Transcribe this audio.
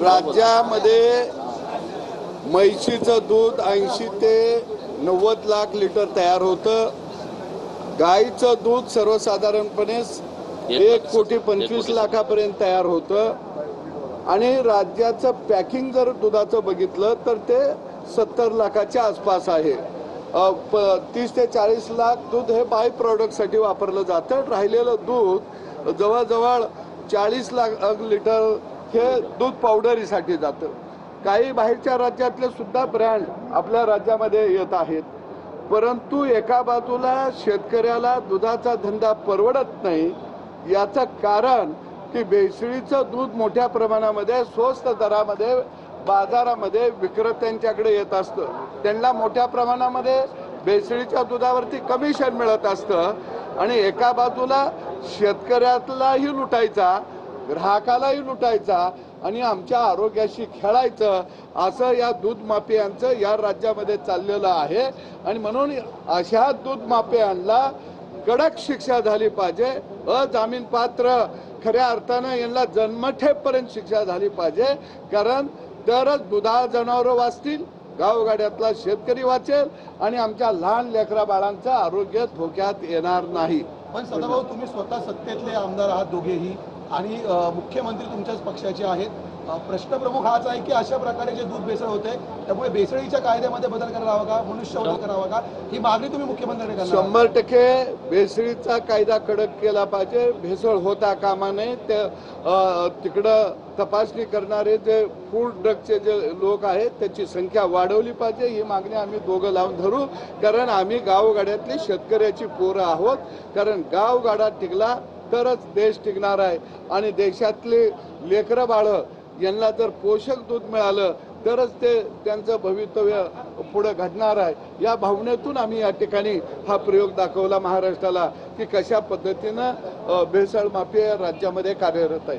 राज्यामध्ये म्हैशीचं दूध 80 ते 90 लाख लिटर तयार होतं। गाईचं दूध सर्वसाधारणपणे 1,25,00,000 तयार होतं आणि राज्याचं पॅकिंग जर दुधाचं बघितलं तर ते 70 लाखाच्या आसपास आहे। 30 ते 40 लाख दूध हे बाय प्रोडक्टसाठी वापरलं जातं। राहिलेलं दूध जवळजवळ 40 लाख लिटर हे दूध पावडरीसाठी जातं। काही बाहेरच्या राज्यातले सुद्धा ब्रँड आपल्या राज्यामध्ये येत आहेत, परंतु एका बाजूला शेतकऱ्याला दुधाचा धंदा परवडत नाही। याचं कारण की भेसळीचं दूध मोठ्या प्रमाणामध्ये स्वस्त दरामध्ये बाजारामध्ये विक्रेत्यांच्याकडे येत असतं। त्यांना मोठ्या प्रमाणामध्ये भेसळीच्या दुधावरती कमिशन मिळत असतं आणि एका बाजूला शेतकऱ्यालाही लुटायचा, ग्राहकालाही लुटायचा आणि आमच्या आरोग्याशी खेळायचं, असं या दूध माफियांचं या राज्यामध्ये चाललेलं आहे। आणि म्हणून अशा दूध माफियांना कडक शिक्षा झाली पाहिजे। अजामीनपात्र खऱ्या अर्थानं यांना जन्मठेपर्यंत शिक्षा झाली पाहिजे, कारण तरच दुधाळ जनावरं वाचतील, गावगाड्यातला शेतकरी वाचेल आणि आमच्या लहान लेकरा बाळांचं आरोग्य धोक्यात येणार नाही। पण सदाभाऊ, तुम्ही स्वतः सत्तेतले आमदार आहात दोघेही आणि मुख्यमंत्री तुमच्याच पक्षाचे आहेत। प्रश्न प्रमुख हाच आहे की अशा प्रकारे जे दूध भेसळ होते त्यामुळे भेसळीच्या कायद्यामध्ये बदल करावा का, मनुष्यवध करावा का, ही मागणी तुम्ही मुख्यमंत्र्यांकडे करणार? 100% भेसळीचा कायदा कडक केला पाहिजे। भेसळ होता कामा नये। तिकडं तपासणी करणारे जे फूड ड्रगचे जे लोक आहेत त्याची संख्या वाढवली पाहिजे। ही मागणी आम्ही दोघं लावून धरू, कारण आम्ही गावगाड्यातली शेतकऱ्याची पोरं आहोत। कारण गावगाडा टिकला तरच देश टिकणार आहे आणि देशातले लेकरं बाळं यांना जर पोषक दूध मिळालं तरच ते त्यांचं भवितव्य पुढे घडणार आहे। या भावनेतून आम्ही या ठिकाणी हा प्रयोग दाखवला महाराष्ट्राला की कशा पद्धतीनं भेसळ माफिया राज्यामध्ये कार्यरत आहे।